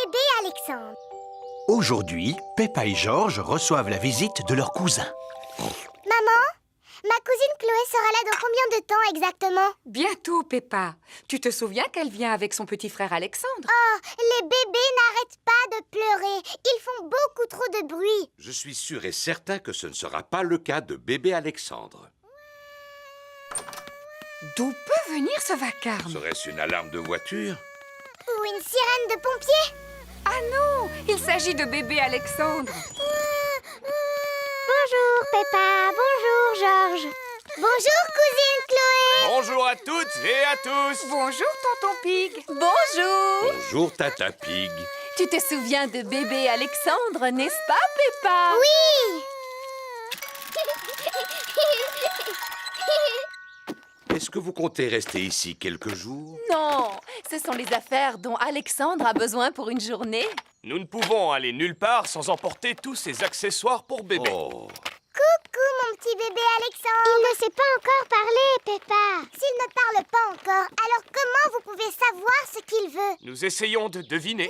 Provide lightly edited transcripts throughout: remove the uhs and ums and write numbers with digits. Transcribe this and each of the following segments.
bébé Alexandre. Aujourd'hui, Peppa et Georges reçoivent la visite de leur cousin. Maman, ma cousine Chloé sera là dans combien de temps exactement? Bientôt, Peppa. Tu te souviens qu'elle vient avec son petit frère Alexandre? Oh, les bébés n'arrêtent pas de pleurer. Ils font beaucoup trop de bruit. Je suis sûr et certain que ce ne sera pas le cas de bébé Alexandre. D'où peut venir ce vacarme? Serait-ce une alarme de voiture? Ou une sirène de pompiers? Ah non, il s'agit de bébé Alexandre. Bonjour Peppa, bonjour Georges. Bonjour cousine Chloé. Bonjour à toutes et à tous. Bonjour, tonton Pig. Bonjour. Bonjour, Tata Pig. Tu te souviens de bébé Alexandre, n'est-ce pas, Peppa? Oui. Est-ce que vous comptez rester ici quelques jours? Non, ce sont les affaires dont Alexandre a besoin pour une journée. Nous ne pouvons aller nulle part sans emporter tous ces accessoires pour bébé. Oh, Coucou mon petit bébé Alexandre. Il ne sait pas encore parler, Peppa. S'il ne parle pas encore, alors comment vous pouvez savoir ce qu'il veut? Nous essayons de deviner.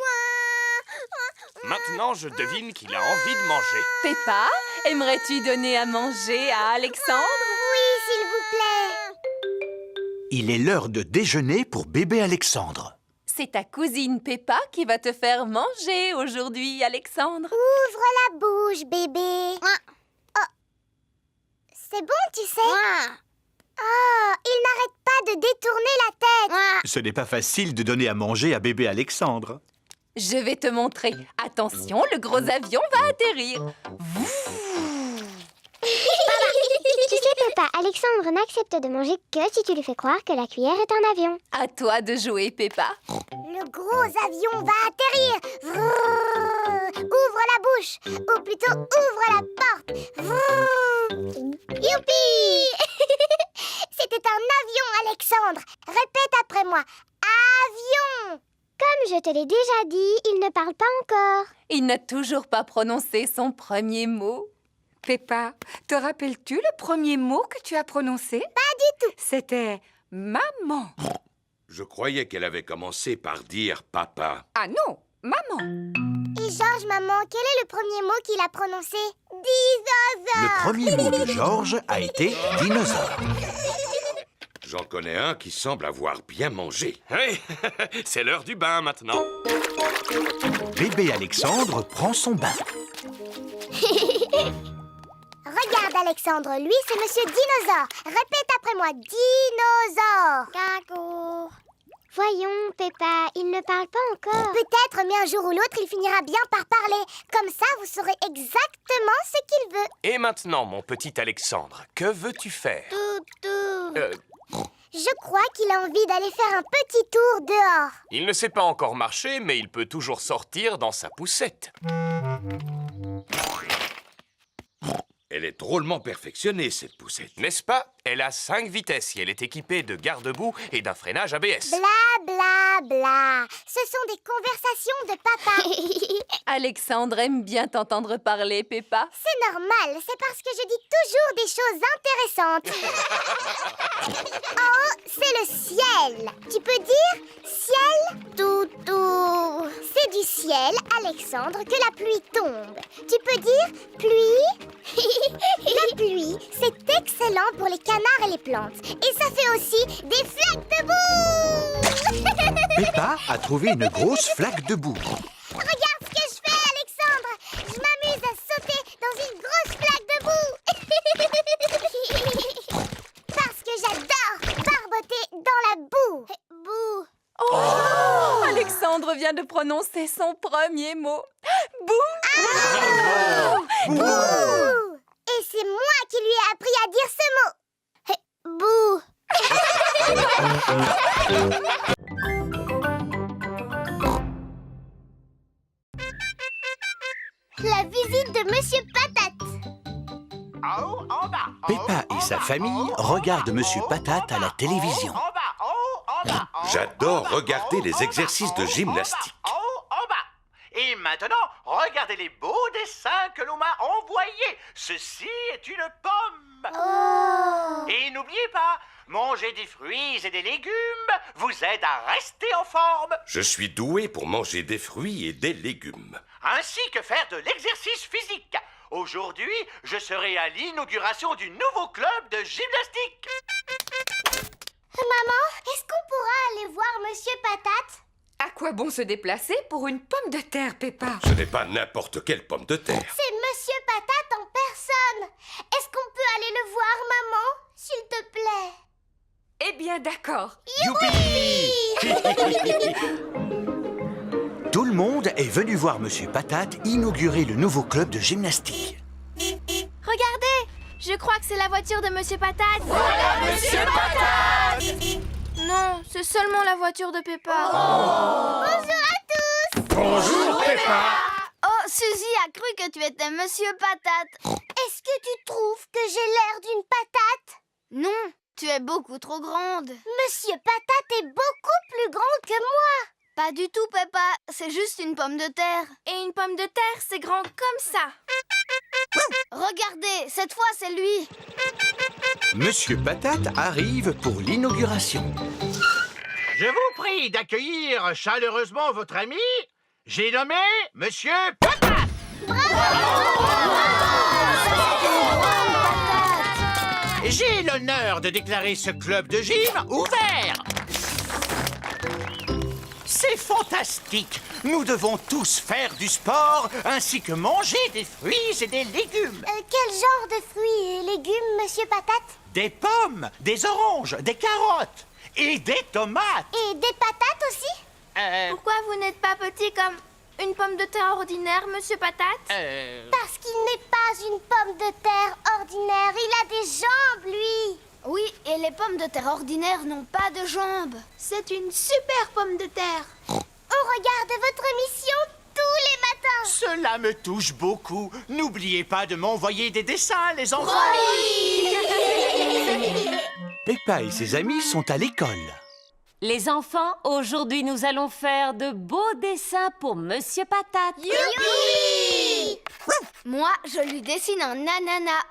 Maintenant, je devine qu'il a envie de manger. Peppa, aimerais-tu donner à manger à Alexandre? Oui, s'il vous plaît. Il est l'heure de déjeuner pour bébé Alexandre. C'est ta cousine Peppa qui va te faire manger aujourd'hui, Alexandre. Ouvre la bouche, bébé. Oh. C'est bon, tu sais. Oh, il n'arrête pas de détourner la tête. Ce n'est pas facile de donner à manger à bébé Alexandre. Je vais te montrer. Attention, le gros avion va atterrir. Tu sais, Peppa, Alexandre n'accepte de manger que si tu lui fais croire que la cuillère est un avion. À toi de jouer, Peppa. Le gros avion va atterrir. Vrrr. Ouvre la bouche. Ou plutôt, ouvre la porte. Vrrr. Youpi. C'était un avion, Alexandre. Répète après moi. Avion. Comme je te l'ai déjà dit, il ne parle pas encore. Il n'a toujours pas prononcé son premier mot. Peppa, te rappelles-tu le premier mot que tu as prononcé? Pas du tout. C'était maman. je croyais qu'elle avait commencé par dire papa. Ah non, maman. Et Georges, maman, quel est le premier mot qu'il a prononcé? Dinosaure. Le premier mot de Georges a été dinosaure. J'en connais un qui semble avoir bien mangé. Oui, c'est l'heure du bain maintenant. Bébé Alexandre prend son bain. Regarde, Alexandre, lui, c'est Monsieur Dinosaure. Répète après moi, dinosaure. Caco. Voyons, Peppa, il ne parle pas encore. Peut-être, mais un jour ou l'autre, il finira bien par parler. Comme ça, vous saurez exactement ce qu'il veut. Et maintenant, mon petit Alexandre, que veux-tu faire? Toutou. Je crois qu'il a envie d'aller faire un petit tour dehors. Il ne sait pas encore marcher, mais il peut toujours sortir dans sa poussette. Elle est drôlement perfectionnée, cette poussette. N'est-ce pas? Elle a 5 vitesses et elle est équipée de garde-boue et d'un freinage ABS. Bla, bla, bla. Ce sont des conversations de papa. Alexandre aime bien t'entendre parler, Peppa. C'est normal, c'est parce que je dis toujours des choses intéressantes. Oh, c'est le ciel. Tu peux dire ciel, toutou. C'est du ciel, Alexandre, que la pluie tombe. Tu peux dire pluie. La pluie, c'est excellent pour les canards et les plantes. Et ça fait aussi des flaques de boue. Peppa a trouvé une grosse flaque de boue. Regarde ce que je fais, Alexandre. Je m'amuse à sauter dans une grosse flaque de boue. Parce que j'adore barboter dans la boue. Boue. Oh, Alexandre vient de prononcer son premier mot. Bouh! Boue. Et c'est moi qui lui ai appris à dire ce mot. Boue. La visite de Monsieur Patate. Peppa et sa famille regardent Monsieur Patate à la télévision. J'adore regarder les exercices de gymnastique. Et maintenant, regardez les beaux dessins que l'on m'a envoyés. Ceci est une pomme. Oh. Et n'oubliez pas, Manger des fruits et des légumes vous aide à rester en forme, Je suis doué pour manger des fruits et des légumes. ainsi que faire de l'exercice physique. Aujourd'hui, je serai à l'inauguration du nouveau club de gymnastique. Maman, est-ce qu'on pourra aller voir Monsieur Patate? À quoi bon se déplacer pour une pomme de terre, Peppa? Ce n'est pas n'importe quelle pomme de terre. C'est Monsieur Patate en personne. Est-ce qu'on peut aller le voir, maman? S'il te plaît. Eh bien, d'accord. Tout le monde est venu voir Monsieur Patate inaugurer le nouveau club de gymnastique. Regardez, je crois que c'est la voiture de Monsieur Patate. Voilà Monsieur Patate! Non, c'est seulement la voiture de Peppa. Bonjour à tous! Bonjour, Peppa. Oh, Suzy a cru que tu étais Monsieur Patate. Est-ce que tu trouves que j'ai l'air d'une patate? Non, tu es beaucoup trop grande. Monsieur Patate est beaucoup plus grand que moi. Pas du tout, Peppa. C'est juste une pomme de terre. Et une pomme de terre, c'est grand comme ça. Regardez, cette fois, c'est lui. Monsieur Patate arrive pour l'inauguration. Je vous prie d'accueillir chaleureusement votre ami. J'ai nommé Monsieur Patate. J'ai l'honneur de déclarer ce club de gym ouvert. C'est fantastique. Nous devons tous faire du sport ainsi que manger des fruits et des légumes. Quel genre de fruits et légumes, Monsieur Patate? Des pommes, des oranges, des carottes et des tomates. Et des patates aussi? Pourquoi vous n'êtes pas petit comme une pomme de terre ordinaire, Monsieur Patate? Parce qu'il n'est pas une pomme de terre ordinaire. Il a des jambes, lui. Oui, et les pommes de terre ordinaires n'ont pas de jambes. C'est une super pomme de terre. On regarde votre émission tous les matins. Cela me touche beaucoup. N'oubliez pas de m'envoyer des dessins, les enfants. Peppa et ses amis sont à l'école. Les enfants, aujourd'hui nous allons faire de beaux dessins pour Monsieur Patate. Youpi! Moi, je lui dessine un ananas.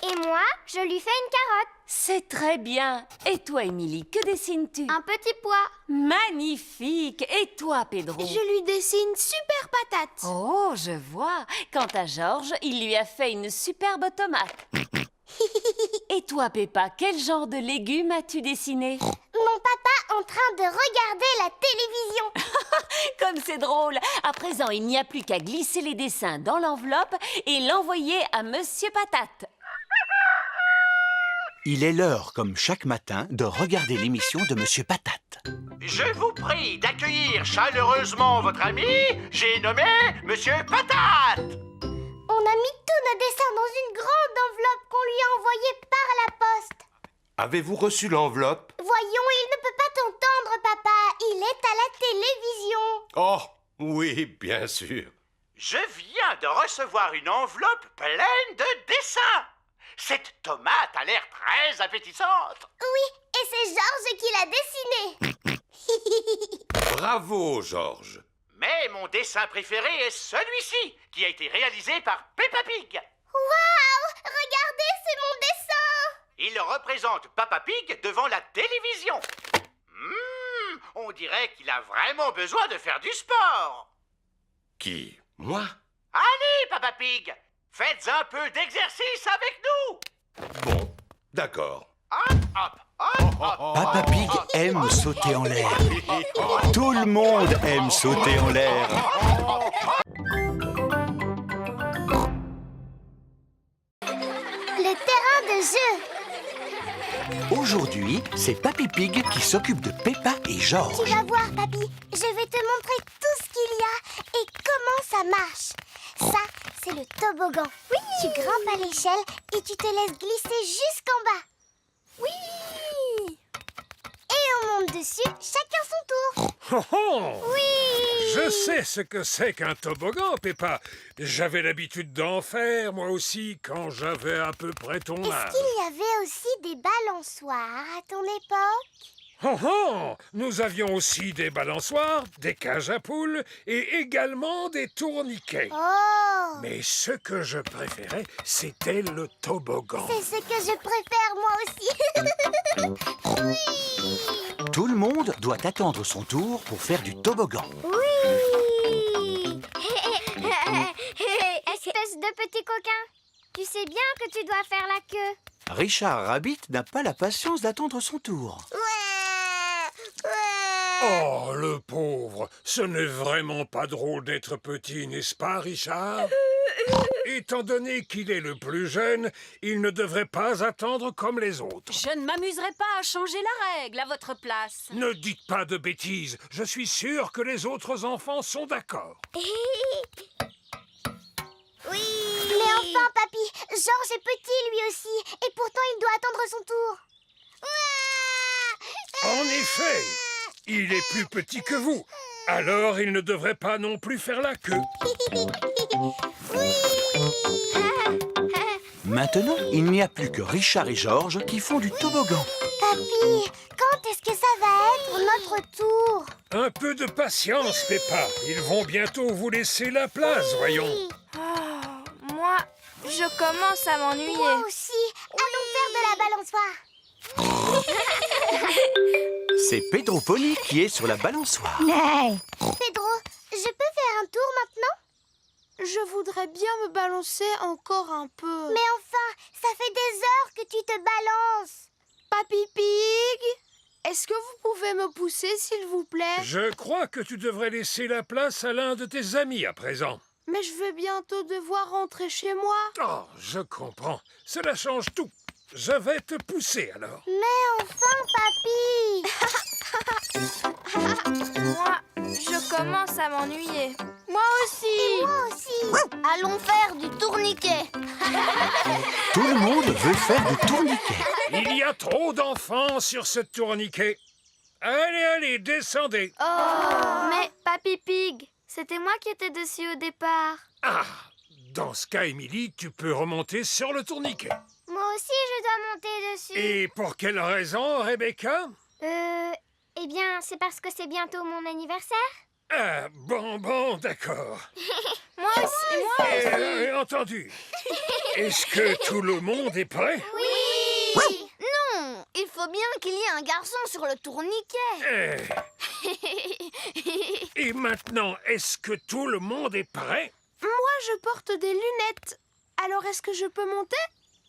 Et moi, je lui fais une carotte. C'est très bien. Et toi, Émilie, que dessines-tu? Un petit pois. Magnifique. Et toi, Pedro? Je lui dessine super patate. Oh, je vois. Quant à Georges, il lui a fait une superbe tomate. Et toi, Peppa, quel genre de légumes as-tu dessiné? Mon papa en train de regarder la télévision. Comme c'est drôle. À présent, il n'y a plus qu'à glisser les dessins dans l'enveloppe et l'envoyer à Monsieur Patate. Il est l'heure, comme chaque matin, de regarder l'émission de Monsieur Patate. Je vous prie d'accueillir chaleureusement votre ami. J'ai nommé Monsieur Patate. On a mis tous nos dessins dans une grande enveloppe qu'on lui a envoyée par la poste. Avez-vous reçu l'enveloppe? Voyons, il ne peut pas t'entendre, papa. Il est à la télévision. Oh, oui, bien sûr. Je viens de recevoir une enveloppe pleine de dessins. Cette tomate a l'air très appétissante. Oui, et c'est Georges qui l'a dessinée. Bravo, Georges. Mais mon dessin préféré est celui-ci, qui a été réalisé par Peppa Pig. Waouh! Regardez, c'est mon dessin. Il représente Peppa Pig devant la télévision. On dirait qu'il a vraiment besoin de faire du sport. Qui? Moi? Allez, Peppa Pig, faites un peu d'exercice avec nous. Bon, d'accord. Hop, hop, hop, hop. Peppa Pig aime sauter en l'air. Tout le monde aime sauter en l'air. Le terrain de jeu. Aujourd'hui, c'est Papy Pig qui s'occupe de Peppa et Georges. Tu vas voir, papy. Je vais te montrer tout ce qu'il y a et comment ça marche. Ça, c'est le toboggan. Oui. Tu grimpes à l'échelle et tu te laisses glisser jusqu'en bas. Oui. Et on monte dessus, chacun son tour. Oh, oh. Oui. Je sais ce que c'est qu'un toboggan, Peppa. J'avais l'habitude d'en faire, moi aussi, quand j'avais à peu près ton âge. Est-ce qu'il y avait aussi des balançoires à ton époque? Oh, oh, nous avions aussi des balançoires, des cages à poules et également des tourniquets. Oh! Mais ce que je préférais, c'était le toboggan. C'est ce que je préfère moi aussi. Oui! Tout le monde doit attendre son tour pour faire du toboggan. Oui! Espèce de petit coquin, tu sais bien que tu dois faire la queue. Richard Rabbit n'a pas la patience d'attendre son tour. Oh, le pauvre, ce n'est vraiment pas drôle d'être petit, n'est-ce pas, Richard? Étant donné qu'il est le plus jeune, il ne devrait pas attendre comme les autres. Je ne m'amuserai pas à changer la règle à votre place. Ne dites pas de bêtises, je suis sûr que les autres enfants sont d'accord. Oui! Mais enfin, papy, Georges est petit lui aussi, et pourtant il doit attendre son tour. En effet, il est plus petit que vous, alors il ne devrait pas non plus faire la queue. Maintenant, il n'y a plus que Richard et Georges qui font du toboggan. Papy, quand est-ce que ça va être notre tour? Un peu de patience, Peppa. Ils vont bientôt vous laisser la place, voyons. Moi, je commence à m'ennuyer. Moi aussi. Allons faire de la balançoire. C'est Pedro Pony qui est sur la balançoire. Pedro, je peux faire un tour maintenant? Je voudrais bien me balancer encore un peu. Mais enfin, ça fait des heures que tu te balances. Papy Pig, est-ce que vous pouvez me pousser, s'il vous plaît? Je crois que tu devrais laisser la place à l'un de tes amis à présent. Mais je vais bientôt devoir rentrer chez moi. Oh, je comprends. Cela change tout. Je vais te pousser alors. Mais enfin, papy. Moi, je commence à m'ennuyer. Moi aussi. Moi aussi. Allons faire du tourniquet. Tout le monde veut faire du tourniquet. Il y a trop d'enfants sur ce tourniquet. Allez, allez, descendez. Mais Papy Pig, c'était moi qui étais dessus au départ. Ah, dans ce cas, Emily, tu peux remonter sur le tourniquet. Moi aussi, je dois monter dessus. Et pour quelle raison, Rebecca? Eh bien, c'est parce que c'est bientôt mon anniversaire. Ah, bon, d'accord. Moi aussi, moi. Entendu. Est-ce que tout le monde est prêt? Oui. Non, il faut bien qu'il y ait un garçon sur le tourniquet. Et maintenant, est-ce que tout le monde est prêt? Moi, je porte des lunettes. Alors, est-ce que je peux monter?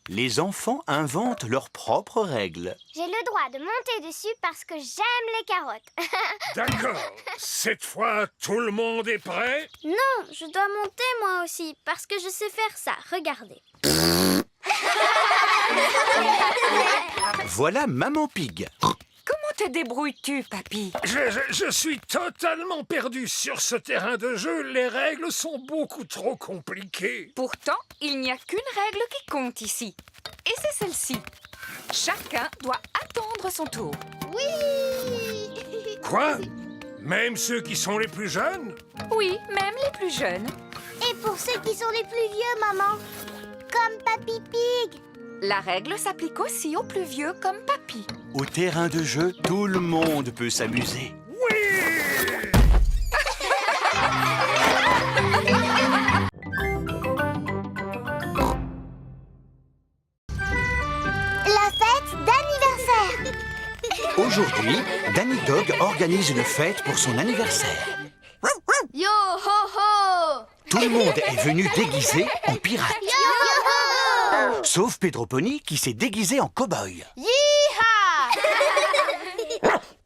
Les enfants inventent leurs propres règles. J'ai le droit de monter dessus parce que j'aime les carottes. D'accord. Cette fois, tout le monde est prêt? Non, je dois monter moi aussi parce que je sais faire ça. Regardez. Voilà Maman Pig. Comment te débrouilles-tu, papy? Je suis totalement perdu sur ce terrain de jeu. Les règles sont beaucoup trop compliquées. Pourtant, il n'y a qu'une règle qui compte ici. Et c'est celle-ci. Chacun doit attendre son tour. Oui. Quoi? Même ceux qui sont les plus jeunes? Oui, même les plus jeunes. Et pour ceux qui sont les plus vieux, maman, comme Papy Pig. La règle s'applique aussi aux plus vieux comme papy. Au terrain de jeu, tout le monde peut s'amuser. La fête d'anniversaire. Aujourd'hui, Danny Dog organise une fête pour son anniversaire. Yo ho ho! Tout le monde est venu déguisé en pirate. Yo-ho! Sauf Pedro Pony qui s'est déguisé en cow-boy. Yeeha!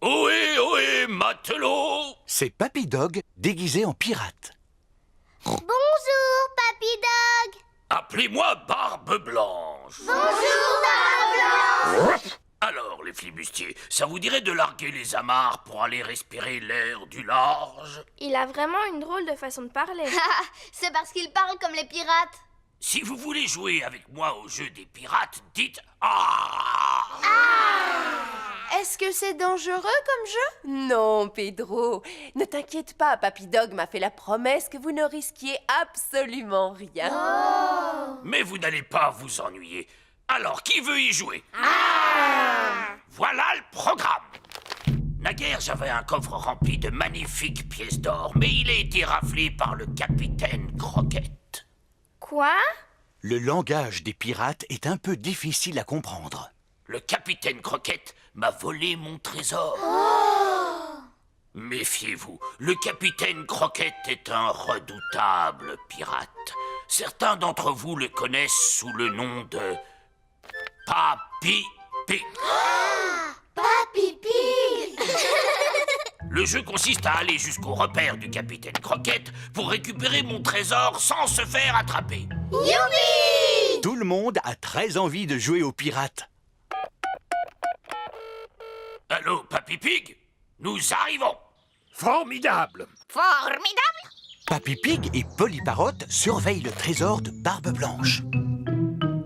Ohé, matelot! C'est Papy Dog déguisé en pirate. Bonjour, Papy Dog. Appelez-moi Barbe Blanche. Bonjour, Barbe Blanche. Alors, les flibustiers, ça vous dirait de larguer les amarres pour aller respirer l'air du large? Il a vraiment une drôle de façon de parler. C'est parce qu'il parle comme les pirates. Si vous voulez jouer avec moi au jeu des pirates, dites « Ah !» Est-ce que c'est dangereux comme jeu? Non, Pedro. Ne t'inquiète pas, Papy Dog m'a fait la promesse que vous ne risquiez absolument rien. Mais vous n'allez pas vous ennuyer. Alors, qui veut y jouer? Voilà le programme. Naguère, j'avais un coffre rempli de magnifiques pièces d'or, mais il a été raflé par le capitaine Croquette. Quoi? Le langage des pirates est un peu difficile à comprendre. Le capitaine Croquette m'a volé mon trésor. Méfiez-vous, le capitaine Croquette est un redoutable pirate. Certains d'entre vous le connaissent sous le nom de Papy Pig. Papy Pig. Le jeu consiste à aller jusqu'au repère du capitaine Croquette pour récupérer mon trésor sans se faire attraper. Youpi! Tout le monde a très envie de jouer aux pirates. Allô, Papy Pig? Nous arrivons. Formidable! Formidable! Papy Pig et Polly Parrot surveillent le trésor de Barbe Blanche.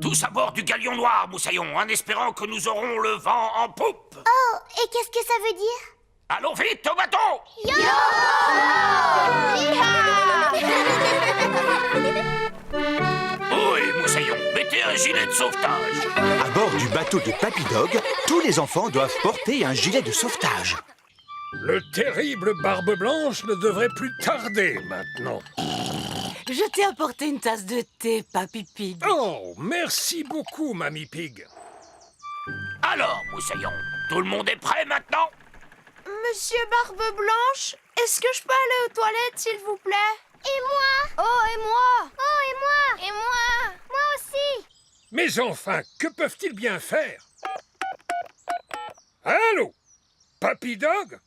Tous à bord du galion noir, Moussaillon, en espérant que nous aurons le vent en poupe. Oh, et qu'est-ce que ça veut dire? Allons vite au bateau! Oh, et Moussaillon, mettez un gilet de sauvetage. À bord du bateau de Papy Dog, tous les enfants doivent porter un gilet de sauvetage. Le terrible Barbe Blanche ne devrait plus tarder maintenant. Je t'ai apporté une tasse de thé, Papy Pig. Oh, merci beaucoup, Mamie Pig. Alors, Moussaillon, tout le monde est prêt maintenant? Monsieur Barbe Blanche, est-ce que je peux aller aux toilettes, s'il vous plaît? Et moi? Oh, et moi? Oh, et moi? Et moi? Moi aussi. Mais enfin, que peuvent-ils bien faire? Allô? Papy Dog?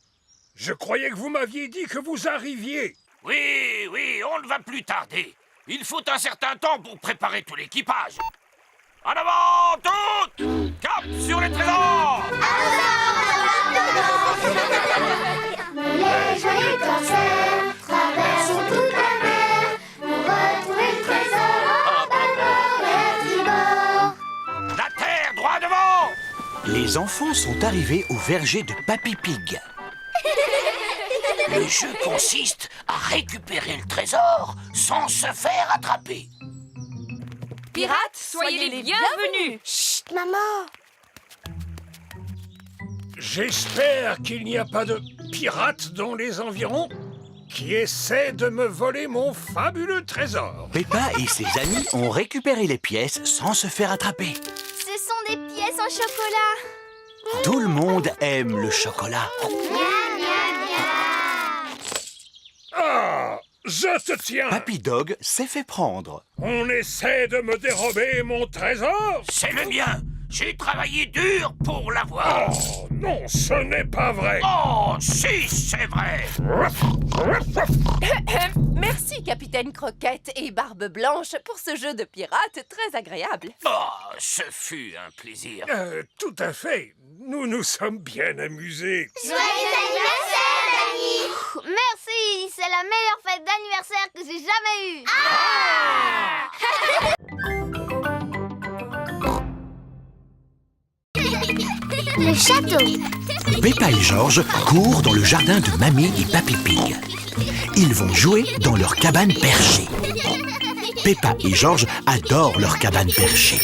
Je croyais que vous m'aviez dit que vous arriviez. Oui, oui, on ne va plus tarder. Il faut un certain temps pour préparer tout l'équipage. En avant, toutes! Cap sur les trésors! Les joyeux corsaires traversent toute la mer pour retrouver le trésor en bâbord et tribord. La terre, droit devant! Les enfants sont arrivés au verger de Papy Pig. Le jeu consiste à récupérer le trésor sans se faire attraper. Pirates, soyez les bienvenus! Chut, maman. J'espère qu'il n'y a pas de pirates dans les environs qui essaient de me voler mon fabuleux trésor. Peppa et ses amis ont récupéré les pièces sans se faire attraper. Ce sont des pièces en chocolat. Tout le monde aime le chocolat. Ah, je te tiens. Papy Dog s'est fait prendre. On essaie de me dérober mon trésor? C'est le mien. J'ai travaillé dur pour l'avoir. Oh, non, ce n'est pas vrai. Oh, si, c'est vrai. Merci, capitaine Croquette et Barbe Blanche, pour ce jeu de pirate très agréable. Oh, ce fut un plaisir. Tout à fait. Nous nous sommes bien amusés. Joyeux anniversaire, Dani. Merci, c'est la meilleure fête d'anniversaire que j'ai jamais eue. Le château. Peppa et George courent dans le jardin de Mamie et Papy Pig. Ils vont jouer dans leur cabane perchée. Peppa et George adorent leur cabane perchée.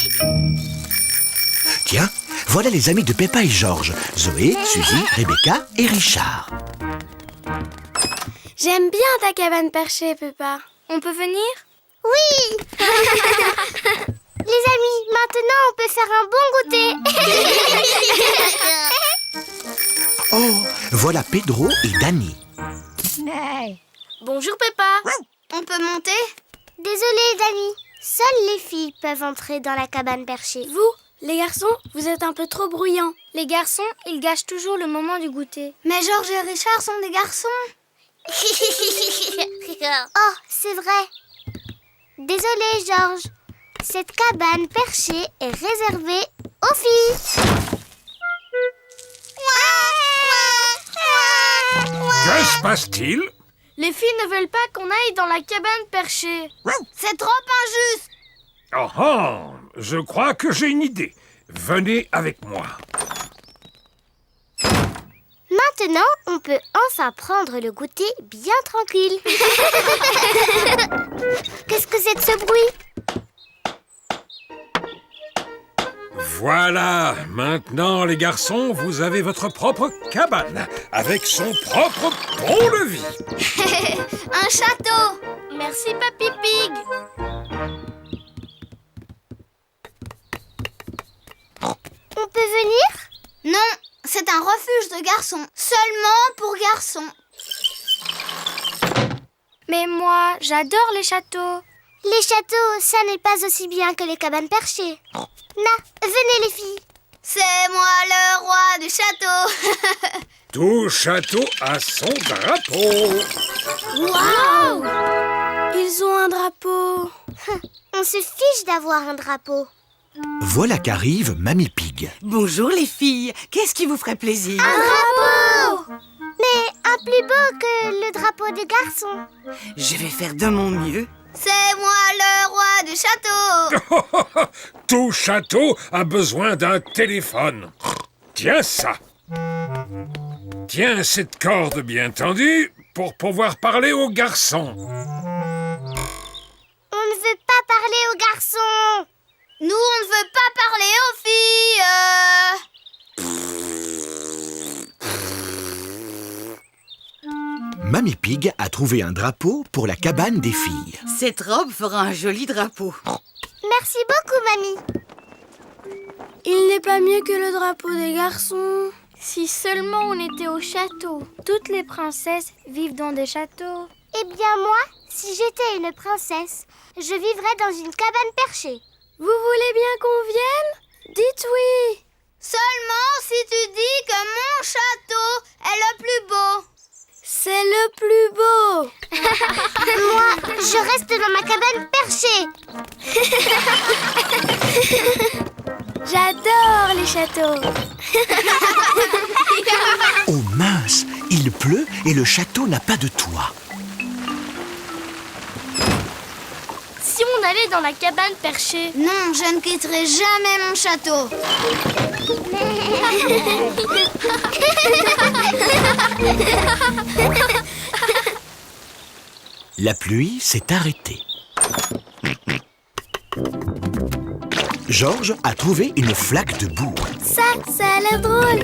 Tiens, voilà les amis de Peppa et George, Zoé, Suzy, Rebecca et Richard. J'aime bien ta cabane perchée, Peppa. On peut venir? Oui. Les amis, maintenant on peut faire un bon goûter. Oh, voilà Pedro et Danny. Bonjour, Peppa. On peut monter? Désolée, Dani. Seules les filles peuvent entrer dans la cabane perchée. Vous, les garçons, vous êtes un peu trop bruyants. Les garçons, ils gâchent toujours le moment du goûter. Mais Georges et Richard sont des garçons. Oh, c'est vrai. Désolée, Georges. Cette cabane perchée est réservée aux filles. Que se passe-t-il? Les filles ne veulent pas qu'on aille dans la cabane perchée. C'est trop injuste. Oh, oh, je crois que j'ai une idée. Venez avec moi. Maintenant, on peut enfin prendre le goûter bien tranquille. Qu'est-ce que c'est que ce bruit? Voilà, maintenant les garçons, vous avez votre propre cabane, avec son propre pont-levis. Un château. Merci, Papy Pig. On peut venir? Non, c'est un refuge de garçons. Seulement pour garçons. Mais moi, j'adore les châteaux. Les châteaux, ça n'est pas aussi bien que les cabanes perchées. Venez les filles. C'est moi le roi du château. Tout château a son drapeau. Waouh! Ils ont un drapeau. On se fiche d'avoir un drapeau. Voilà qu'arrive Mamie Pig. Bonjour les filles, qu'est-ce qui vous ferait plaisir? Un drapeau! Mais un plus beau que le drapeau des garçons. Je vais faire de mon mieux. C'est moi le roi du château. Tout château a besoin d'un téléphone. Tiens ça. Tiens cette corde bien tendue pour pouvoir parler aux garçons. On ne veut pas parler aux garçons. Nous, on ne veut pas parler aux filles. Mamie Pig a trouvé un drapeau pour la cabane des filles. Cette robe fera un joli drapeau. Merci beaucoup, mamie. Il n'est pas mieux que le drapeau des garçons. Si seulement on était au château. Toutes les princesses vivent dans des châteaux. Eh bien moi, si j'étais une princesse, je vivrais dans une cabane perchée. Vous voulez bien qu'on vienne? Dites oui. Seulement si tu dis que mon château est le plus beau. C'est le plus beau. Moi, je reste dans ma cabane perchée. J'adore les châteaux. Oh mince, il pleut et le château n'a pas de toit. Si on allait dans la cabane perchée. Non, je ne quitterai jamais mon château. La pluie s'est arrêtée. Georges a trouvé une flaque de boue. Ça a l'air drôle.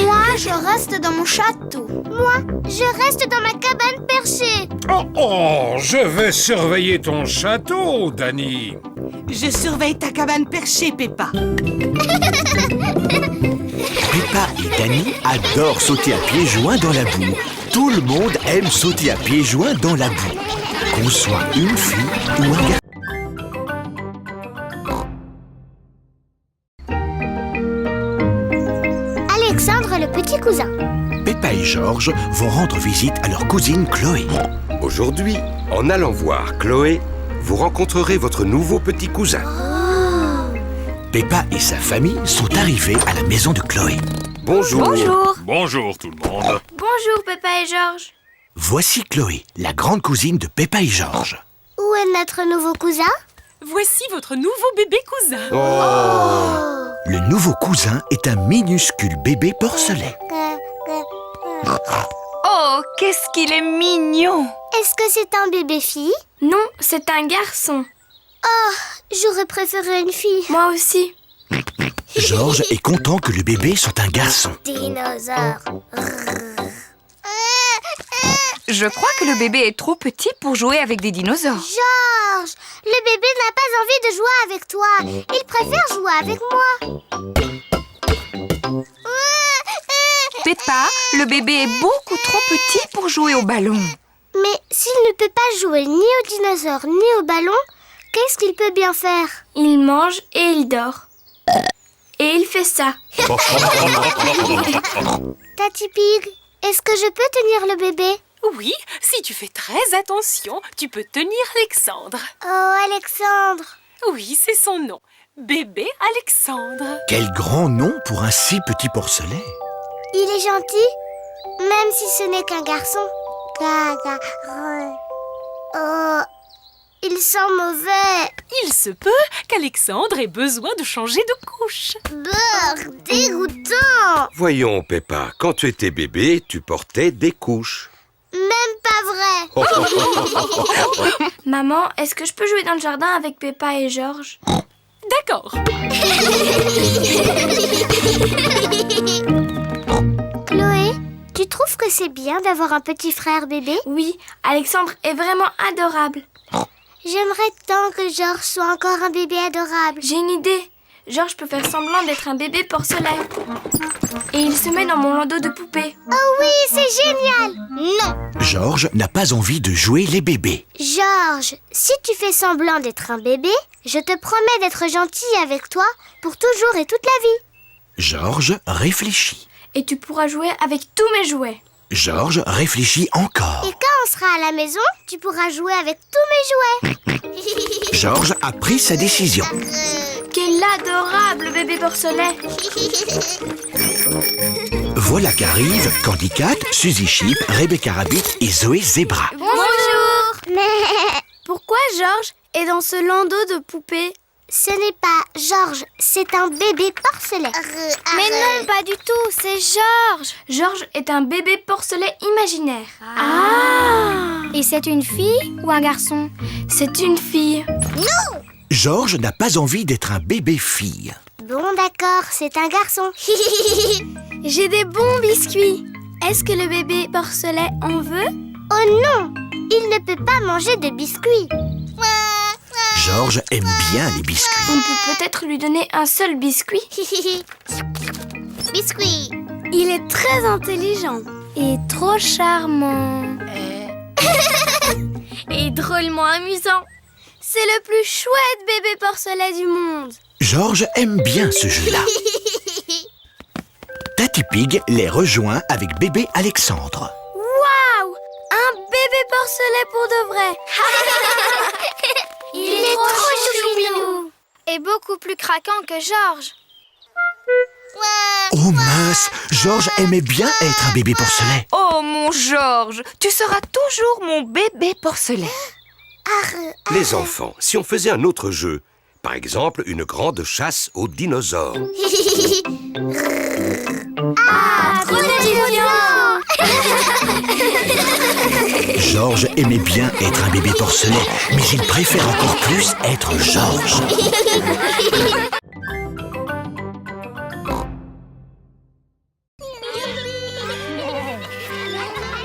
Moi, je reste dans mon château. Moi, je reste dans ma cabane perchée. Oh, je vais surveiller ton château, Danny. Je surveille ta cabane perchée, Peppa. Peppa et Danny adorent sauter à pieds joints dans la boue. Tout le monde aime sauter à pieds joints dans la boue. Qu'on soit une fille ou un garçon. Alexandre, le petit cousin. Peppa et Georges vont rendre visite à leur cousine Chloé. Aujourd'hui, en allant voir Chloé, vous rencontrerez votre nouveau petit cousin. Peppa et sa famille sont arrivés à la maison de Chloé. Bonjour. Bonjour. Bonjour tout le monde. Bonjour, Peppa et Georges. Voici Chloé, la grande cousine de Peppa et Georges. Où est notre nouveau cousin? Voici votre nouveau bébé cousin. Le nouveau cousin est un minuscule bébé porcelet. Oh, qu'est-ce qu'il est mignon! Est-ce que c'est un bébé fille? Non, c'est un garçon. Oh, j'aurais préféré une fille. Moi aussi. Georges est content que le bébé soit un garçon. Dinosaure. Je crois que le bébé est trop petit pour jouer avec des dinosaures. Georges, le bébé n'a pas envie de jouer avec toi. Il préfère jouer avec moi. Peppa, le bébé est beaucoup trop petit pour jouer au ballon. Mais s'il ne peut pas jouer ni aux dinosaures ni au ballon, qu'est-ce qu'il peut bien faire? Il mange et il dort. Et il fait ça. Tati Pig, est-ce que je peux tenir le bébé? Oui, si tu fais très attention, tu peux tenir Alexandre. Oh, Alexandre. Oui, c'est son nom. Bébé Alexandre. Quel grand nom pour un si petit porcelet. Il est gentil, même si ce n'est qu'un garçon. Oh, il sent mauvais. Il se peut qu'Alexandre ait besoin de changer de couche. Brrr, dégoûtant. Voyons, Peppa, quand tu étais bébé, tu portais des couches. Même pas vrai. Maman, est-ce que je peux jouer dans le jardin avec Peppa et Georges? D'accord. Chloé, tu trouves que c'est bien d'avoir un petit frère bébé? Oui, Alexandre est vraiment adorable. J'aimerais tant que Georges soit encore un bébé adorable. J'ai une idée. Georges peut faire semblant d'être un bébé porcelain. Et il se met dans mon landau de poupée. Oh oui, c'est génial! Non! Georges n'a pas envie de jouer les bébés. Georges, si tu fais semblant d'être un bébé, je te promets d'être gentil avec toi pour toujours et toute la vie. Georges réfléchit. Et tu pourras jouer avec tous mes jouets. Georges réfléchit encore. Et quand on sera à la maison, tu pourras jouer avec tous mes jouets. Georges a pris sa décision. Quel adorable bébé porcelet! Voilà qu'arrivent Candy Cat, Suzy Sheep, Rebecca Rabbit et Zoé Zebra. Bonjour! Pourquoi Georges est dans ce landau de poupée? Ce n'est pas Georges, c'est un bébé porcelet. Mais non, pas du tout, c'est Georges. Georges est un bébé porcelet imaginaire. Ah! Et c'est une fille ou un garçon? C'est une fille. Non! Georges n'a pas envie d'être un bébé fille. Bon, d'accord, c'est un garçon. J'ai des bons biscuits. Est-ce que le bébé porcelet en veut? Oh non! Il ne peut pas manger de biscuits. Georges aime bien les biscuits. On peut peut-être lui donner un seul biscuit. Biscuit. Il est très intelligent et trop charmant. Et drôlement amusant. C'est le plus chouette bébé porcelet du monde. Georges aime bien ce jeu-là. Tati Pig les rejoint avec bébé Alexandre. Waouh! Un bébé porcelet pour de vrai. Il est trop chouchou et beaucoup plus craquant que Georges. Oh mince, Georges aimait bien être un bébé porcelet. Oh mon Georges, tu seras toujours mon bébé porcelet. Les enfants, si on faisait un autre jeu, par exemple une grande chasse aux dinosaures. Trop d'émotions! Georges aimait bien être un bébé porcelet, mais il préfère encore plus être Georges.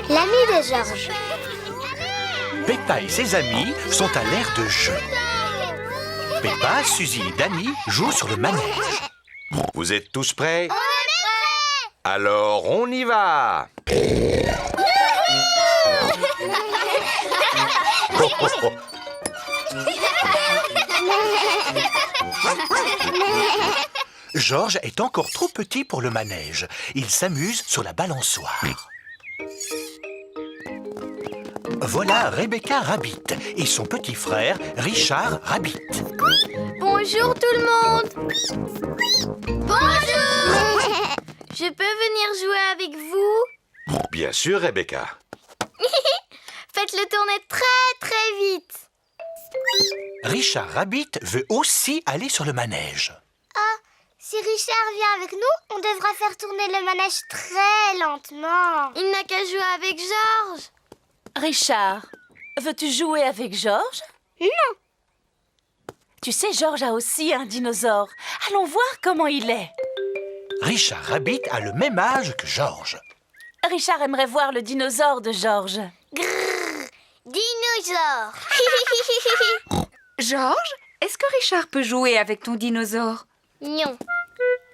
L'ami de Georges. Peppa et ses amis sont à l'ère de jeu. Peppa, Suzy et Danny jouent sur le manège. Vous êtes tous prêts? On est prêts! Alors, on y va! Oh, oh, oh. Georges est encore trop petit pour le manège. Il s'amuse sur la balançoire. Voilà Rebecca Rabbit et son petit frère Richard Rabbit. Bonjour tout le monde! Bonjour! Je peux venir jouer avec vous? Bien sûr, Rebecca. Faites-le tourner très très vite. Richard Rabbit veut aussi aller sur le manège. Ah, si Richard vient avec nous, on devra faire tourner le manège très lentement. Il n'a qu'à jouer avec Georges. Richard, veux-tu jouer avec Georges? Non. Tu sais, Georges a aussi un dinosaure. Allons voir comment il est. Richard Rabbit a le même âge que Georges. Richard aimerait voir le dinosaure de Georges. Grrr, dinosaure. Georges, est-ce que Richard peut jouer avec ton dinosaure? Non.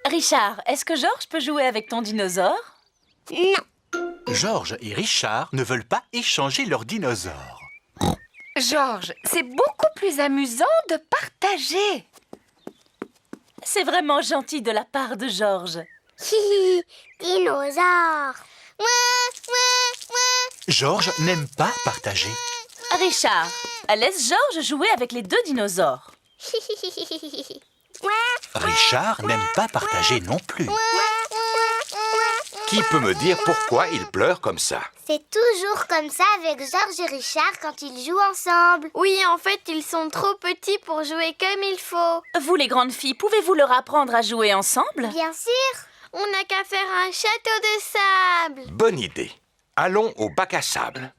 Richard, est-ce que Georges peut jouer avec ton dinosaure? Non. Georges et Richard ne veulent pas échanger leurs dinosaures. Georges, c'est beaucoup plus amusant de partager. C'est vraiment gentil de la part de Georges. Dinosaure. Georges n'aime pas partager. Richard, laisse Georges jouer avec les deux dinosaures. Richard n'aime pas partager non plus. Qui peut me dire pourquoi il pleure comme ça? C'est toujours comme ça avec Georges et Richard quand ils jouent ensemble. Oui, en fait, ils sont trop petits pour jouer comme il faut. Vous, les grandes filles, pouvez-vous leur apprendre à jouer ensemble? Bien sûr. On n'a qu'à faire un château de sable. Bonne idée. Allons au bac à sable.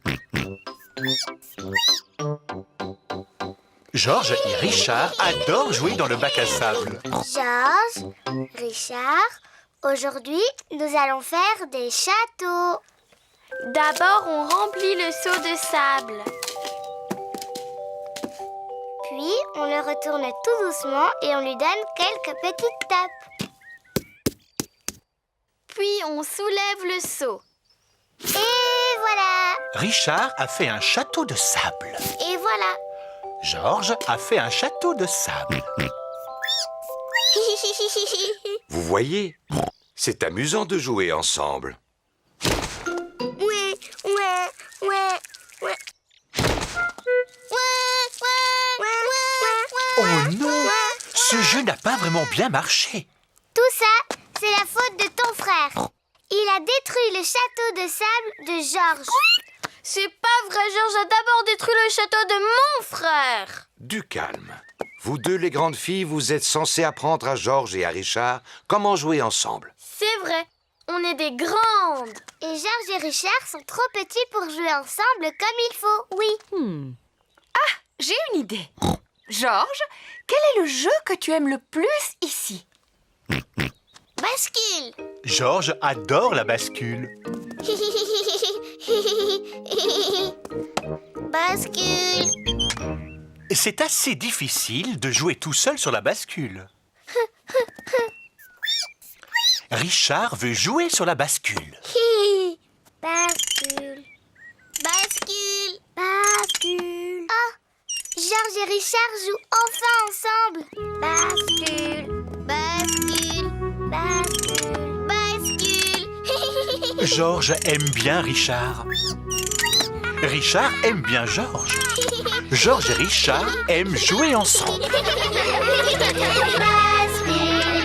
Georges et Richard adorent jouer dans le bac à sable. Georges, Richard, aujourd'hui, nous allons faire des châteaux. D'abord, on remplit le seau de sable. Puis, on le retourne tout doucement et on lui donne quelques petites tapes. Puis, on soulève le seau. Et voilà! Richard a fait un château de sable. Et voilà! Georges a fait un château de sable. Vous voyez, c'est amusant de jouer ensemble. Ouais, ouais, ouais, ouais. Oh non! Ce jeu n'a pas vraiment bien marché. Tout ça, c'est la faute de ton frère. Il a détruit le château de sable de Georges. C'est pas vrai, Georges a d'abord détruit le château de mon frère. Du calme. Vous deux, les grandes filles, vous êtes censées apprendre à Georges et à Richard comment jouer ensemble. C'est vrai, on est des grandes. Et Georges et Richard sont trop petits pour jouer ensemble comme il faut, oui. Ah, j'ai une idée. Georges, quel est le jeu que tu aimes le plus ici? Bascule. Georges adore la bascule. Bascule. C'est assez difficile de jouer tout seul sur la bascule. Richard veut jouer sur la bascule. Bascule. Bascule. Bascule. Oh, Georges et Richard jouent enfin ensemble. Bascule. Bascule. Bascule. Bascule. Georges aime bien Richard. Richard aime bien Georges. Georges et Richard aiment jouer ensemble. Bascule.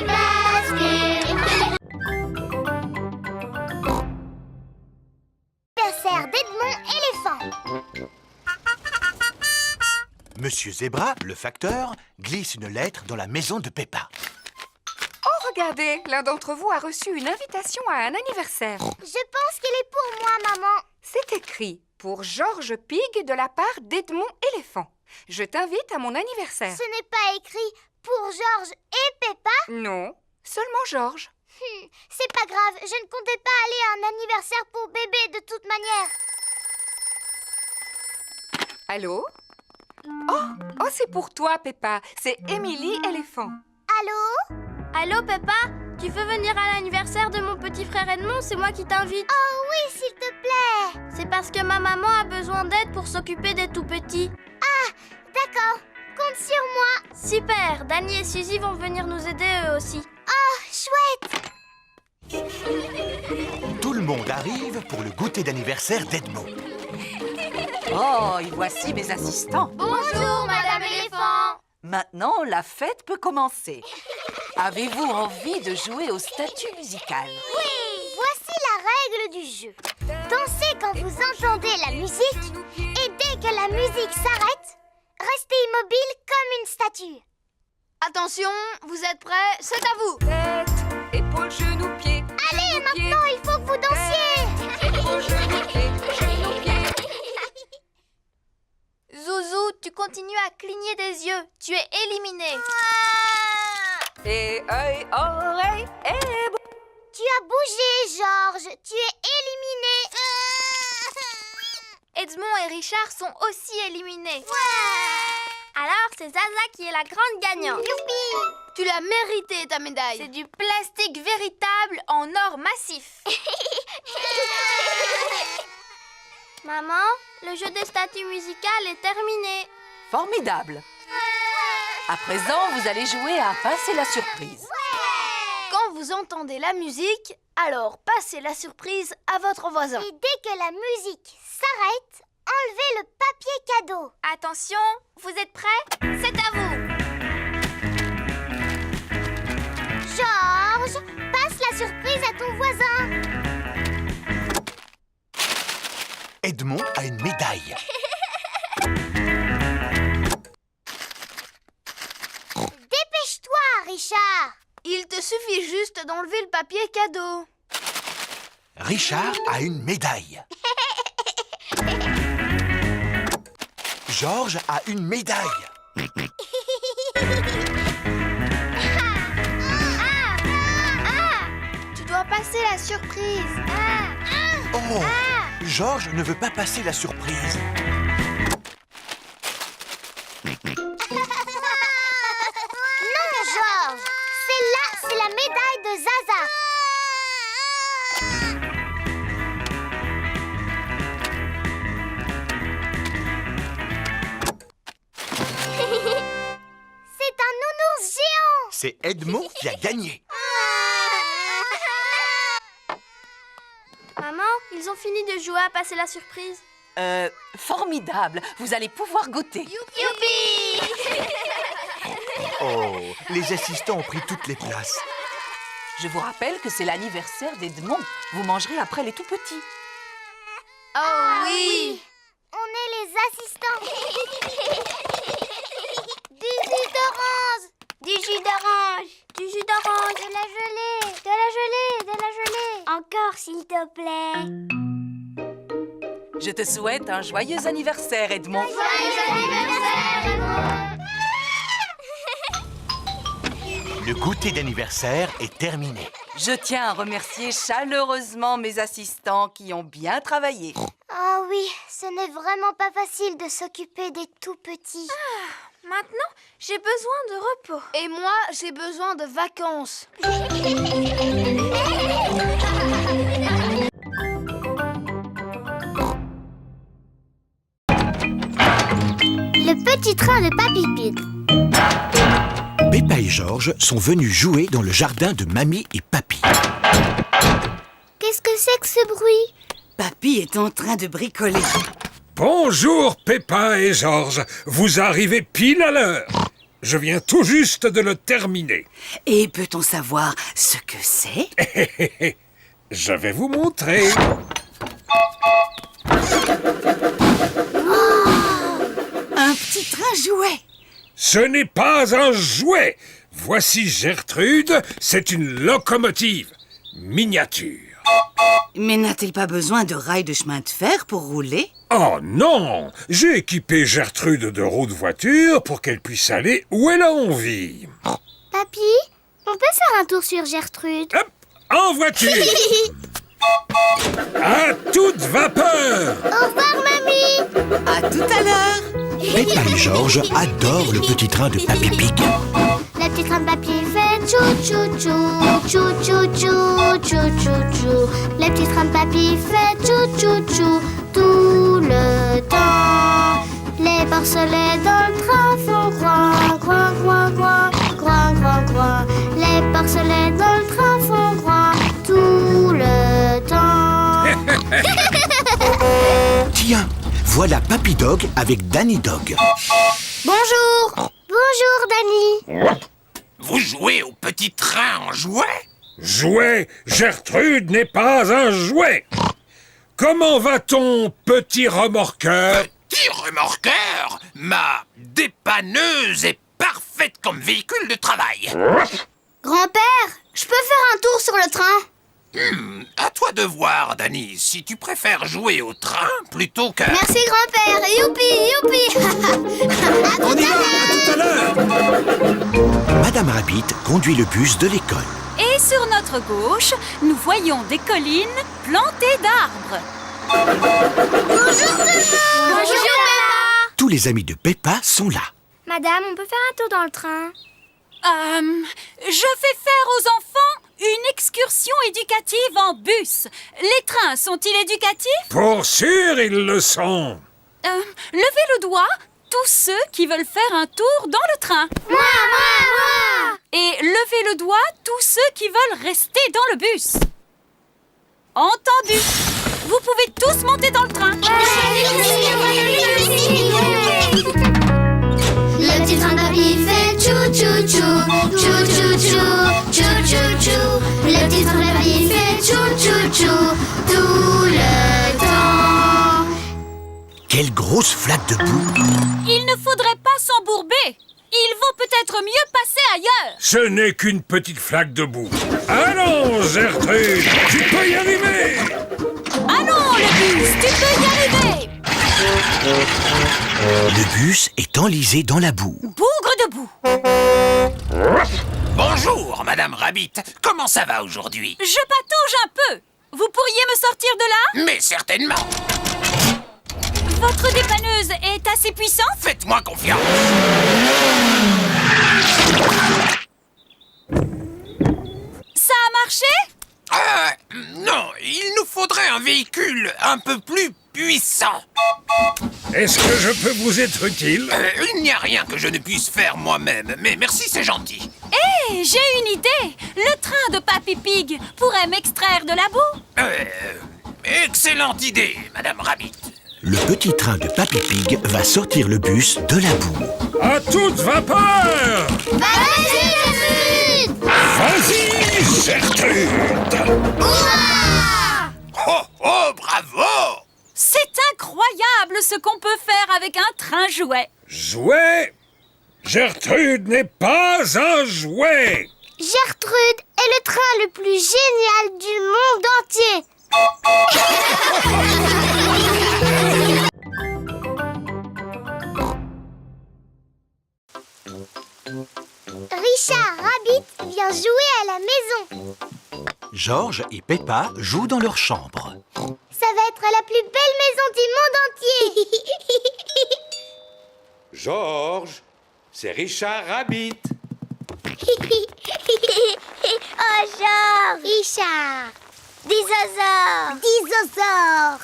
Bascule. Anniversaire d'Edmond éléphant. Monsieur Zébra, le facteur, glisse une lettre dans la maison de Peppa. Oh, regardez, l'un d'entre vous a reçu une invitation à un anniversaire. Je pense qu'elle est pour moi, maman. C'est écrit pour Georges Pig de la part d'Edmond Éléphant. Je t'invite à mon anniversaire. Ce n'est pas écrit pour Georges et Peppa. Non, seulement Georges. C'est pas grave, je ne comptais pas aller à un anniversaire pour bébé de toute manière. Allô? Oh, c'est pour toi, Peppa. C'est Émilie Éléphant. Allô? Allô, Peppa? Tu veux venir à l'anniversaire de mon petit frère Edmond? C'est moi qui t'invite. Oh oui, s'il te plaît. C'est parce que ma maman a besoin d'aide pour s'occuper des tout-petits. Ah, d'accord. Compte sur moi. Super. Danny et Suzy vont venir nous aider eux aussi. Oh, chouette. Tout le monde arrive pour le goûter d'anniversaire d'Edmond. Oh, et voici mes assistants. Bonjour, Madame Éléphant. Maintenant, la fête peut commencer. Avez-vous envie de jouer au statut musical? Oui, voici la règle du jeu. Dansez quand vous entendez la musique et dès que la musique s'arrête, restez immobile comme une statue. Attention, vous êtes prêts? C'est à vous. Tête, épaules, genoux, pieds. Allez, maintenant, il faut que vous dansiez. Épaules, genoux, pieds, genoux, pieds. Zouzou, tu continues à cligner des yeux. Tu es éliminé. Et œil, oreille, et bouche. Tu as bougé, Georges. Tu es éliminé. Edmond et Richard sont aussi éliminés. Alors, c'est Zaza qui est la grande gagnante. Youpi. Tu l'as mérité, ta médaille. C'est du plastique véritable en or massif. Maman, le jeu des statues musicales est terminé. Formidable. À présent, vous allez jouer à passer la surprise. Quand vous entendez la musique, alors passez la surprise à votre voisin. Et dès que la musique s'arrête, enlevez le papier cadeau. Attention, vous êtes prêts? C'est à vous. Georges, passe la surprise à ton voisin. Edmond a une médaille. Dépêche-toi, Richard. Il te suffit juste d'enlever le papier cadeau. Richard a une médaille. Georges a une médaille. Tu dois passer la surprise. Oh, Georges ne veut pas passer la surprise. Non, Georges. Celle-là, c'est la médaille de Zaza. C'est un nounours géant. C'est Edmond qui a gagné. Maman, ils ont fini de jouer à passer la surprise. Formidable. Vous allez pouvoir goûter. Youpi! Oh, les assistants ont pris toutes les places. Je vous rappelle que c'est l'anniversaire d'Edmond. Vous mangerez après les tout-petits. Oh oui! On est les assistants. Du jus d'orange! Du jus d'orange! Du jus d'orange! De la gelée. De la gelée. De la gelée. Encore, s'il te plaît. Je te souhaite un joyeux anniversaire, Edmond. Joyeux anniversaire, Edmond! Le goûter d'anniversaire est terminé. Je tiens à remercier chaleureusement mes assistants qui ont bien travaillé. Ah oui, ce n'est vraiment pas facile de s'occuper des tout-petits. Maintenant, j'ai besoin de repos. Et moi, j'ai besoin de vacances. Le petit train de Papy Pig. Peppa et Georges sont venus jouer dans le jardin de Mamie et Papy. Qu'est-ce que c'est que ce bruit? Papy est en train de bricoler. Bonjour, Peppa et Georges. Vous arrivez pile à l'heure. Je viens tout juste de le terminer. Et peut-on savoir ce que c'est? Je vais vous montrer. Un petit train jouet. Ce n'est pas un jouet. Voici Gertrude, c'est une locomotive miniature. Mais n'a-t-il pas besoin de rails de chemin de fer pour rouler? Oh non! J'ai équipé Gertrude de roues de voiture pour qu'elle puisse aller où elle a envie. Papy, on peut faire un tour sur Gertrude? Hop, en voiture! À toute vapeur! Au revoir, mamie! À tout à l'heure! Peppa et Georges adorent le petit train de Papy Pig. Le petit train de papy fait tchou tchou tchou, tchou tchou tchou, tchou tchou tchou. Le petit train de papy fait tchou tchou tchou tout le temps. Les porcelets dans le train font groin, groin, groin, groin, groin, groin, groin. Les porcelets dans le train font groin tout le temps. Tiens, voilà Papy Dog avec Danny Dog. Bonjour! Bonjour, Danny! Vous jouez au petit train en jouet? Jouet? Gertrude n'est pas un jouet! Comment va-t-on, petit remorqueur? Petit remorqueur? Ma dépanneuse est parfaite comme véhicule de travail. Grand-père, je peux faire un tour sur le train? À toi de voir, Danny, si tu préfères jouer au train plutôt que... Merci, grand-père! Youpi, youpi! On y va, à tout à l'heure! Madame Rabbit conduit le bus de l'école. Et sur notre gauche, nous voyons des collines plantées d'arbres. Bonjour tout le monde! Bonjour, Peppa! Tous les amis de Peppa sont là. Madame, on peut faire un tour dans le train? Je fais faire aux enfants une excursion éducative en bus. Les trains sont-ils éducatifs? Pour sûr, ils le sont. Levez le doigt, tous ceux qui veulent faire un tour dans le train. Moi! Et levez le doigt, tous ceux qui veulent rester dans le bus. Entendu. Vous pouvez tous monter dans le train. Le petit train de papy fait tchou tchou tchou, tchou tchou tchou, tchou tchou tchou. Le petit train de papy fait tchou tchou tchou tout le temps. Quelle grosse flaque de boue! Il ne faudrait pas s'embourber. Il vaut peut-être mieux passer ailleurs. Ce n'est qu'une petite flaque de boue. Allons, Gertrude, tu peux y arriver! Allons, le bus, tu peux y arriver. Le bus est enlisé dans la boue. Bougre de boue. Bonjour, Madame Rabbit. Comment ça va aujourd'hui? Je patauge un peu. Vous pourriez me sortir de là? Mais certainement. Votre dépanneuse est assez puissante? Faites-moi confiance. Ça a marché? Non, il nous faudrait un véhicule un peu plus puissant. Est-ce que je peux vous être utile? Il n'y a rien que je ne puisse faire moi-même, mais merci, c'est gentil. Hé, j'ai une idée. Le train de Papy Pig pourrait m'extraire de la boue. Excellente idée, Madame Rabbit. Le petit train de Papy Pig va sortir le bus de la boue. À toute vapeur! Vas-y, Gertrude! Vas-y, Gertrude! Oh, oh, bravo! C'est incroyable ce qu'on peut faire avec un train jouet. Jouet? Gertrude n'est pas un jouet! Gertrude est le train le plus génial du monde entier. Richard Rabbit vient jouer à la maison. Georges et Peppa jouent dans leur chambre. Ça va être la plus belle maison du monde entier. Georges, c'est Richard Rabbit. Oh, Georges! Richard! Dinosaure! Dinosaure!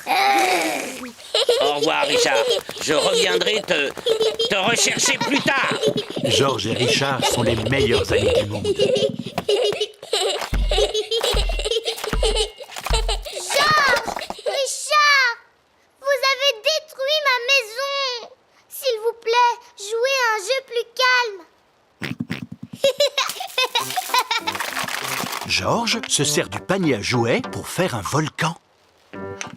Au revoir, Richard. Je reviendrai te rechercher plus tard. Georges et Richard sont les meilleurs amis du monde. Georges! Richard! Vous avez détruit ma maison! S'il vous plaît, jouez à un jeu plus calme. Georges se sert du panier à jouets pour faire un volcan.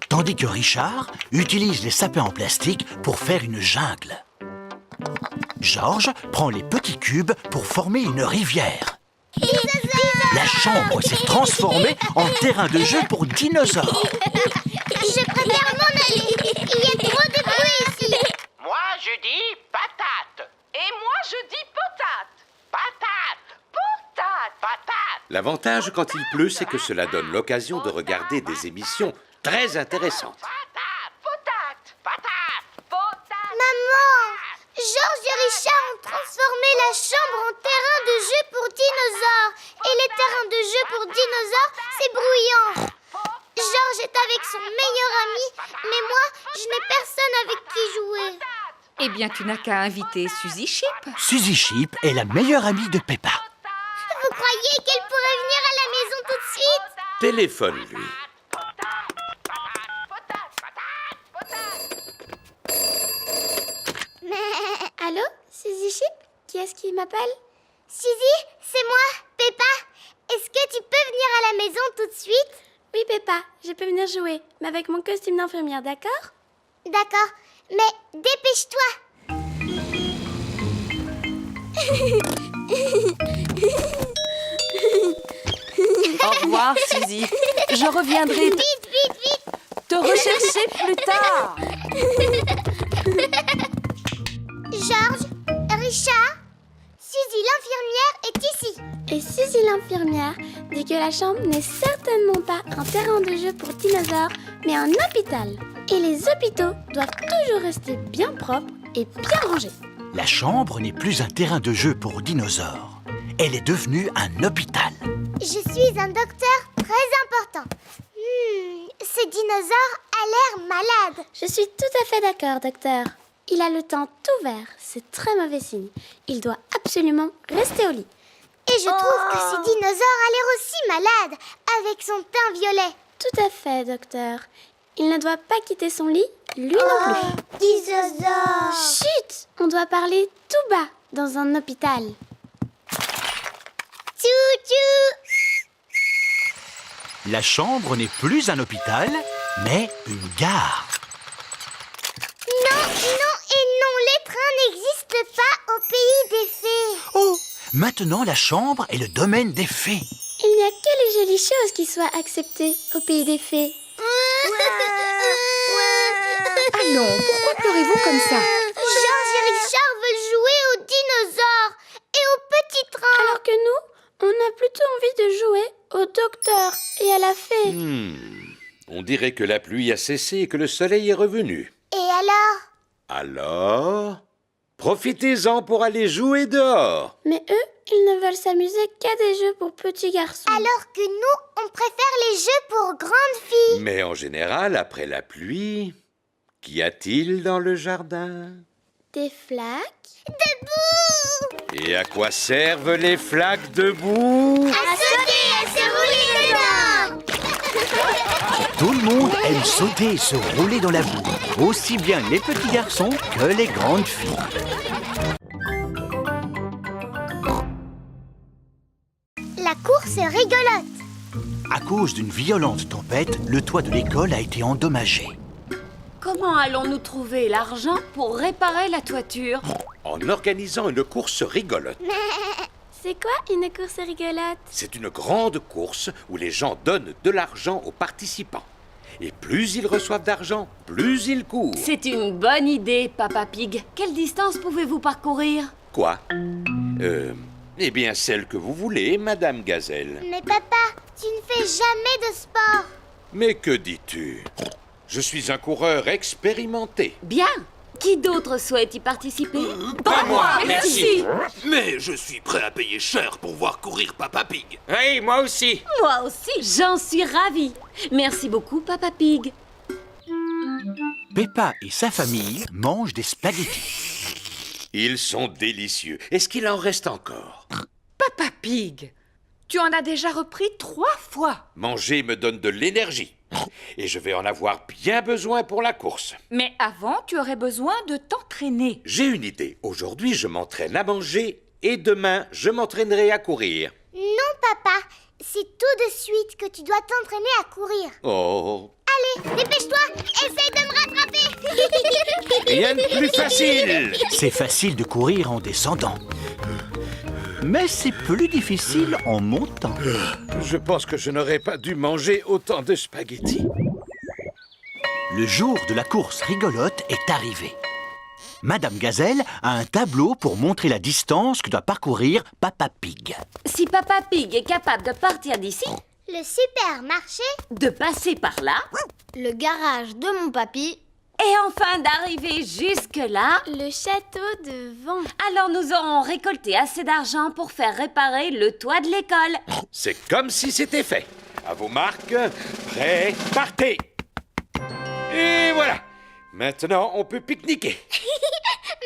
Tandis que Richard utilise les sapins en plastique pour faire une jungle. Georges prend les petits cubes pour former une rivière. La chambre s'est transformée en terrain de jeu pour dinosaures. Je préfère m'en aller. Il y a trop de bruit ici. Moi, je dis patate. Et moi, je dis potate. Patate. Potate. Patate. L'avantage quand il pleut, c'est que cela donne l'occasion de regarder des émissions très intéressantes. Potate. Patate. Potate. Maman, Georges et Richard ont transformé la chambre en terrain de jeu pour dinosaures. Et les terrains de jeu pour dinosaures, c'est bruyant. Georges est avec son meilleur ami, mais moi, je n'ai personne avec qui jouer. Eh bien, tu n'as qu'à inviter Suzy Chip. Suzy Chip est la meilleure amie de Peppa. Vous croyez qu'elle pourrait venir à la maison tout de suite? Téléphone-lui. Allô, Suzy Chip? Qui est-ce qui m'appelle? Suzy, c'est moi, Peppa. Est-ce que tu peux venir à la maison tout de suite? Oui, Peppa, je peux venir jouer, mais avec mon costume d'infirmière, d'accord? D'accord, mais dépêche-toi. Au revoir, Suzy. Je reviendrai Vite. te rechercher plus tard. Georges, Richard, Suzy l'infirmière est ici. Et Suzy l'infirmière dit que la chambre n'est certainement pas un terrain de jeu pour dinosaures, mais un hôpital. Et les hôpitaux doivent toujours rester bien propres et bien rangés. La chambre n'est plus un terrain de jeu pour dinosaures. Elle est devenue un hôpital. Je suis un docteur très important. Ce dinosaure a l'air malade. Je suis tout à fait d'accord, docteur. Il a le temps tout vert, c'est très mauvais signe. Il doit absolument rester au lit. Et je trouve que ce dinosaure a l'air aussi malade, avec son teint violet. Tout à fait, docteur. Il ne doit pas quitter son lit, lui non plus. Dinosaure. Chut! On doit parler tout bas dans un hôpital. Tchou-tchou. La chambre n'est plus un hôpital, mais une gare. Non, les trains n'existent pas au pays des fées. Oh, maintenant la chambre est le domaine des fées. Il n'y a que les jolies choses qui soient acceptées au pays des fées. Allons, pourquoi parlez-vous comme ça? Georges et Richard veulent jouer aux dinosaures et aux petits trains. Alors que nous, on a plutôt envie de jouer au docteur et à la fée. On dirait que la pluie a cessé et que le soleil est revenu. Et alors? Alors, profitez-en pour aller jouer dehors. Mais eux, ils ne veulent s'amuser qu'à des jeux pour petits garçons. Alors que nous, on préfère les jeux pour grandes filles. Mais en général, après la pluie, qu'y a-t-il dans le jardin? Des flaques. Debout! Et à quoi servent les flaques de boue? À sauter et se rouler dedans! Tout le monde aime sauter et se rouler dans la boue, aussi bien les petits garçons que les grandes filles. La course rigolote. À cause d'une violente tempête, le toit de l'école a été endommagé. Comment allons-nous trouver l'argent pour réparer la toiture? En organisant une course rigolote. C'est quoi une course rigolote? C'est une grande course où les gens donnent de l'argent aux participants. Et plus ils reçoivent d'argent, plus ils courent. C'est une bonne idée, Papa Pig. Quelle distance pouvez-vous parcourir? Quoi? Eh bien, celle que vous voulez, Madame Gazelle. Mais papa, tu ne fais jamais de sport. Mais que dis-tu? Je suis un coureur expérimenté. Bien. Qui d'autre souhaite y participer? Pas moi, merci. Mais je suis prêt à payer cher pour voir courir Papa Pig. Oui, moi aussi. Moi aussi. J'en suis ravie. Merci beaucoup, Papa Pig. Peppa et sa famille mangent des spaghettis. Ils sont délicieux. Est-ce qu'il en reste encore? Papa Pig, tu en as déjà repris 3 fois. Manger me donne de l'énergie. Et je vais en avoir bien besoin pour la course. Mais avant, tu aurais besoin de t'entraîner. J'ai une idée. Aujourd'hui, je m'entraîne à manger et demain, je m'entraînerai à courir. Non, papa. C'est tout de suite que tu dois t'entraîner à courir. Oh, Allez, dépêche-toi. Essaye de me rattraper. rien de plus facile. C'est facile de courir en descendant. Mais c'est plus difficile en montant. Je pense que je n'aurais pas dû manger autant de spaghettis. Le jour de la course rigolote est arrivé. Madame Gazelle a un tableau pour montrer la distance que doit parcourir Papa Pig. Si Papa Pig est capable de partir d'ici, Le supermarché, de passer par là, Le garage de mon papy. et enfin d'arriver jusque-là, Le château de vent. alors nous aurons récolté assez d'argent pour faire réparer le toit de l'école. C'est comme si c'était fait. À vos marques, prêts, partez. Et voilà. Maintenant, on peut pique-niquer.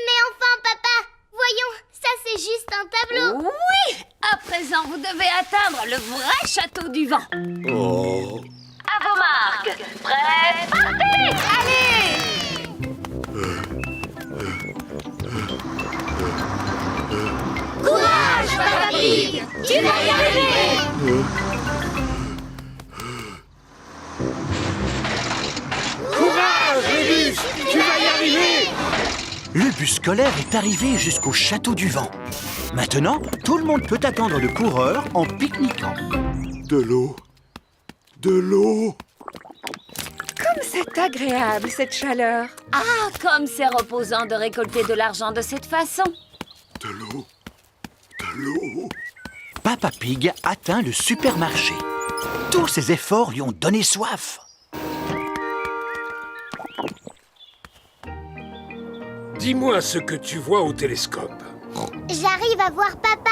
mais enfin, papa, voyons, ça c'est juste un tableau. Oui! À présent, vous devez atteindre le vrai château du vent. Oh. À vos marques, prêts, partez! Allez! Courage, Papa Pig, tu vas y arriver. Courage, Rébus, tu vas y arriver. Le bus scolaire est arrivé jusqu'au château du vent. Maintenant, tout le monde peut attendre le coureur en pique-niquant. De l'eau. De l'eau. Comme c'est agréable, cette chaleur. Ah, comme c'est reposant de récolter de l'argent de cette façon. De l'eau. De l'eau. Papa Pig atteint le supermarché. Tous ses efforts lui ont donné soif. Dis-moi ce que tu vois au télescope. J'arrive à voir papa.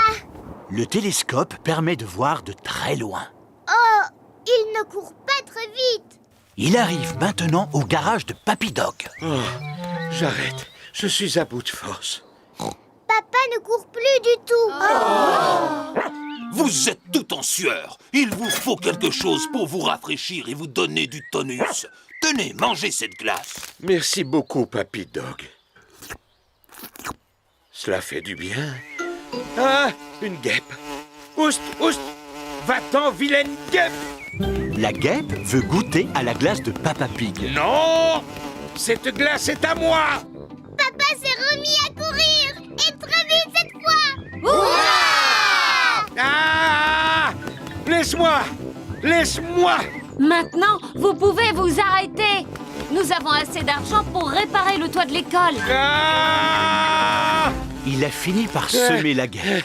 Le télescope permet de voir de très loin. Oh, il ne court pas très vite. Il arrive maintenant au garage de Papy Dog. Oh, j'arrête. Je suis à bout de force. Papa ne court plus du tout. Vous êtes tout en sueur. Il vous faut quelque chose pour vous rafraîchir et vous donner du tonus. Tenez, mangez cette glace. Merci beaucoup, Papy Dog. Cela fait du bien. Ah, une guêpe. Oust, oust. Va-t'en, vilaine guêpe. La guêpe veut goûter à la glace de Papa Pig. Non! Cette glace est à moi! Papa s'est remis à courir. Et très vite cette fois. Ah! Laisse-moi! Laisse-moi! Maintenant, vous pouvez vous arrêter. Nous avons assez d'argent pour réparer le toit de l'école. Il a fini par semer la guerre.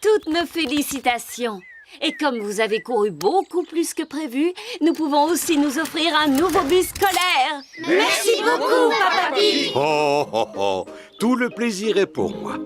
Toutes nos félicitations. Et comme vous avez couru beaucoup plus que prévu, nous pouvons aussi nous offrir un nouveau bus scolaire. Merci beaucoup, Papa Pig. Oh, oh, oh, tout le plaisir est pour moi.